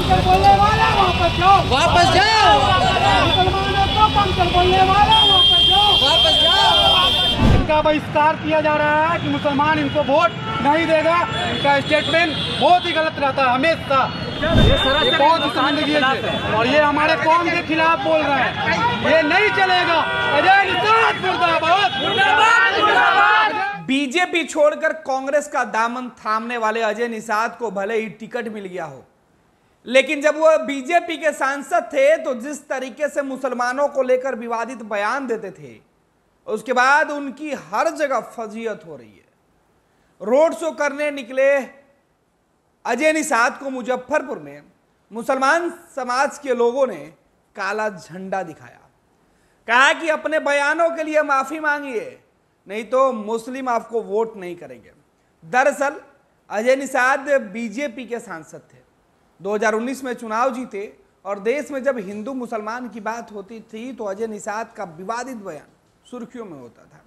Puncture बोलने वाला वापस जाओ, वापस जाओ। मुसलमानों को पंचर बोलने वाला वापस जाओ, वापस जाओ। इनका बहिष्कार किया जा रहा है कि मुसलमान इनको वोट नहीं देगा। इनका स्टेटमेंट बहुत ही गलत रहता है हमेशा। ये बहुत ही शर्मिंदगी है और ये हमारे कौम के खिलाफ बोल रहे हैं। ये नहीं चलेगा। अजय निषाद मुर्दाबाद, मुर्दाबाद, मुर्दाबाद। बीजेपी छोड़कर कांग्रेस का दामन थामने वाले अजय निषाद को भले ही टिकट मिल गया हो, लेकिन जब वह बीजेपी के सांसद थे तो जिस तरीके से मुसलमानों को लेकर विवादित बयान देते थे, उसके बाद उनकी हर जगह फजीयत हो रही है। रोड शो करने निकले अजय निषाद को मुजफ्फरपुर में मुसलमान समाज के लोगों ने काला झंडा दिखाया, कहा कि अपने बयानों के लिए माफी मांगिए, नहीं तो मुस्लिम आपको वोट नहीं करेंगे। दरअसल अजय निषाद बीजेपी के सांसद थे, 2019 में चुनाव जीते और देश में जब हिंदू मुसलमान की बात होती थी तो अजय निषाद का विवादित बयान सुर्खियों में होता था।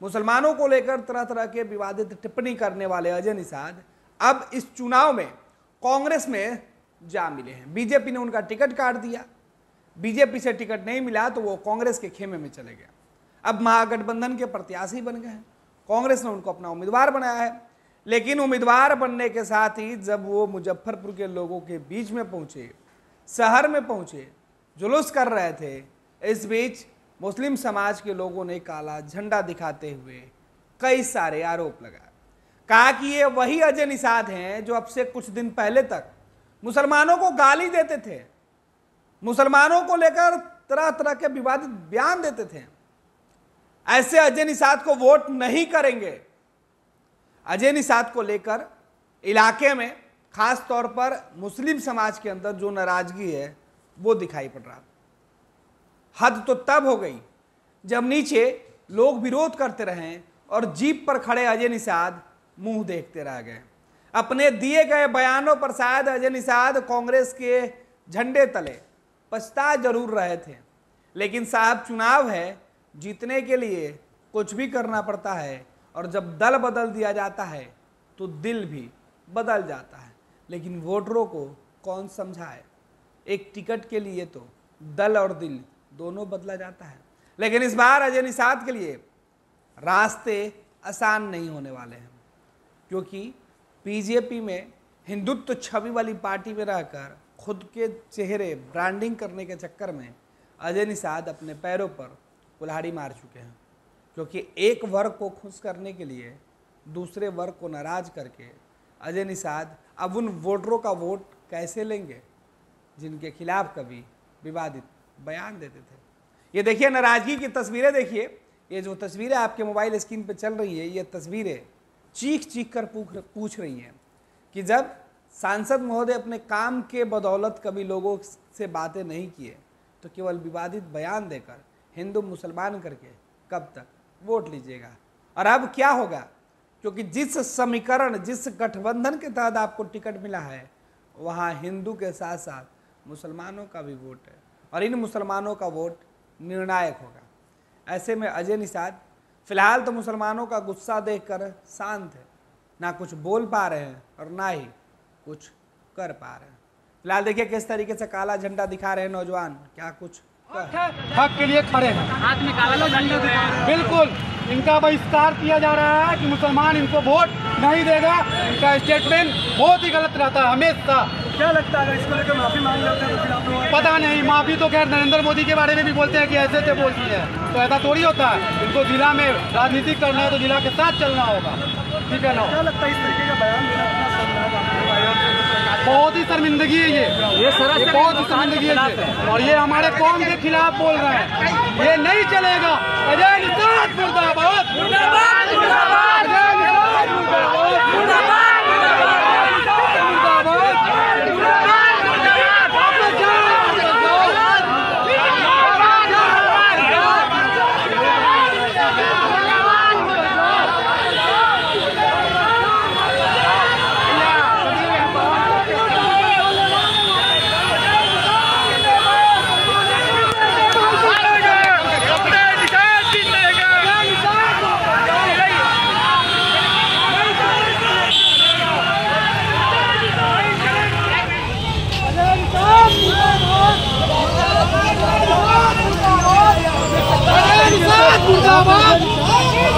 मुसलमानों को लेकर तरह तरह के विवादित टिप्पणी करने वाले अजय निषाद अब इस चुनाव में कांग्रेस में जा मिले हैं। बीजेपी ने उनका टिकट काट दिया, बीजेपी से टिकट नहीं मिला तो वो कांग्रेस के खेमे में चले गए। अब महागठबंधन के प्रत्याशी बन गए हैं, कांग्रेस ने उनको अपना उम्मीदवार बनाया है। लेकिन उम्मीदवार बनने के साथ ही जब वो मुजफ्फरपुर के लोगों के बीच में पहुंचे, शहर में पहुंचे, जुलूस कर रहे थे, इस बीच मुस्लिम समाज के लोगों ने काला झंडा दिखाते हुए कई सारे आरोप लगाए। कहा कि ये वही अजय निषाद हैं जो अब से कुछ दिन पहले तक मुसलमानों को गाली देते थे, मुसलमानों को लेकर तरह तरह के विवादित बयान देते थे। ऐसे अजय निषाद को वोट नहीं करेंगे। अजय निषाद को लेकर इलाके में खास तौर पर मुस्लिम समाज के अंदर जो नाराजगी है वो दिखाई पड़ रहा। हद तो तब हो गई जब नीचे लोग विरोध करते रहे और जीप पर खड़े अजय निषाद मुंह देखते रह गए। अपने दिए गए बयानों पर शायद अजय निषाद कांग्रेस के झंडे तले पछता जरूर रहे थे, लेकिन साहब चुनाव है, जीतने के लिए कुछ भी करना पड़ता है और जब दल बदल दिया जाता है तो दिल भी बदल जाता है। लेकिन वोटरों को कौन समझाए, एक टिकट के लिए तो दल और दिल दोनों बदला जाता है। लेकिन इस बार अजय निषाद के लिए रास्ते आसान नहीं होने वाले हैं, क्योंकि बीजेपी में हिंदुत्व छवि वाली पार्टी में रहकर खुद के चेहरे ब्रांडिंग करने के चक्कर में अजय निषाद अपने पैरों पर कुल्हाड़ी मार चुके हैं। क्योंकि एक वर्ग को खुश करने के लिए दूसरे वर्ग को नाराज करके अजय निषाद अब उन वोटरों का वोट कैसे लेंगे जिनके खिलाफ कभी विवादित बयान देते थे। ये देखिए नाराजगी की तस्वीरें, देखिए ये जो तस्वीरें आपके मोबाइल स्क्रीन पे चल रही है, ये तस्वीरें चीख चीख कर पूछ रही हैं कि जब सांसद महोदय अपने काम के बदौलत कभी लोगों से बातें नहीं किए तो केवल विवादित बयान देकर हिंदू मुसलमान करके कब तक वोट लीजिएगा। और अब क्या होगा, क्योंकि जिस समीकरण, जिस गठबंधन के तहत आपको टिकट मिला है वहाँ हिंदू के साथ साथ मुसलमानों का भी वोट है और इन मुसलमानों का वोट निर्णायक होगा। ऐसे में अजय निषाद फिलहाल तो मुसलमानों का गुस्सा देखकर शांत है, ना कुछ बोल पा रहे हैं और ना ही कुछ कर पा रहे हैं। फिलहाल देखिए किस तरीके से काला झंडा दिखा रहे हैं नौजवान, क्या कुछ हक के लिए खड़े हैं, हाथ में काला झंडा। बिल्कुल इनका बहिष्कार किया जा रहा है कि मुसलमान इनको वोट नहीं देगा। इनका स्टेटमेंट बहुत ही गलत रहता है हमेशा। क्या लगता है इसको लेकर माफी मांग लेते हैं तो फिर आप लोग? पता नहीं, माफी तो खैर नरेंद्र मोदी के बारे में भी बोलते हैं कि ऐसे से बोलती है, तो ऐसा थोड़ी होता है। इनको जिला में राजनीति करना है तो जिला के साथ चलना होगा, ठीक है ना? क्या लगता है इस तरीके का बयान देना बहुत ही शर्मिंदगी है, ये बहुत ही शर्मिंदगी है और ये हमारे कौम के खिलाफ बोल रहे हैं। ये नहीं चलेगा। अजय निषाद मुर्दाबाद, मुर्दाबाद, मुर्दाबाद, अजय निषाद मुर्दाबाद, मुर्दाबाद। मुर्दाबाद,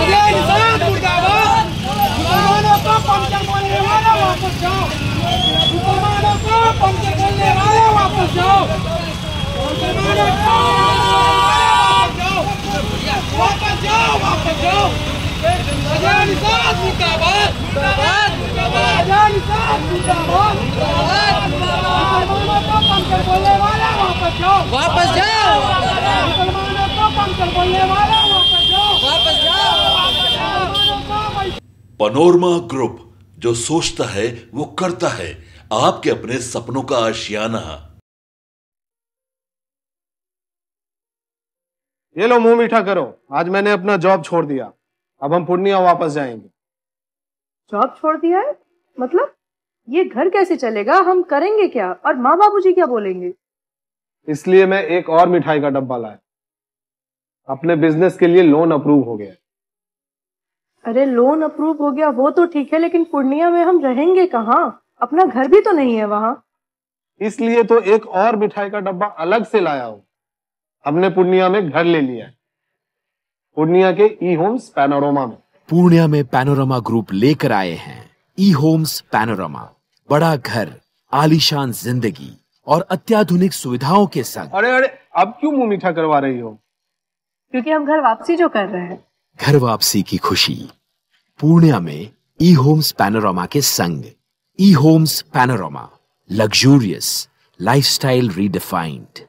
अजय निषाद मुर्दाबाद। मुसलमानों को पंचर बोलने वाला वापस जाओ, मुसलमानों को पंचर बोलने वाला वापस जाओ, मुसलमानों को वापस जाओ, वापस जाओ। अजय निषाद मुर्दाबाद, मुर्दाबाद, मुर्दाबाद, अजय निषाद मुर्दाबाद, मुर्दाबाद, मुर्दाबाद। मुसलमानों को पंचर बोलने वाला वापस जाओ, वापस जाओ, मुसलमानों को पंचर बोलने वाला वापस जाओ, वापस जाओ। मुसलमानों को पनोरमा ग्रुप, जो सोचता है वो करता है। आपके अपने सपनों का आशियाना। ये लो मुंह मीठा करो, आज मैंने अपना जॉब छोड़ दिया, अब हम पूर्णिया वापस जाएंगे। जॉब छोड़ दिया है? मतलब ये घर कैसे चलेगा? हम करेंगे क्या? और माँ बाबूजी क्या बोलेंगे? इसलिए मैं एक और मिठाई का डब्बा लाया। अपने बिजनेस के लिए लोन अप्रूव हो गया। अरे लोन अप्रूव हो गया वो तो ठीक है, लेकिन पूर्णिया में हम रहेंगे कहाँ? अपना घर भी तो नहीं है वहाँ। इसलिए तो एक और मिठाई का डब्बा अलग से लाया हूँ। हमने पूर्णिया में घर ले लिया है, पूर्णिया के ई होम्स पैनोरमा में। पूर्णिया में पैनोरमा ग्रुप लेकर आए हैं ई होम्स पैनोरमा। बड़ा घर, आलीशान जिंदगी और अत्याधुनिक सुविधाओं के संग। अरे अरे, अब क्यों मुंह मीठा करवा रही हो? क्योंकि हम घर वापसी जो कर रहे हैं। घर वापसी की खुशी पूर्णिया में ई होम्स पैनोरमा के संग। E homes panorama, luxurious lifestyle redefined.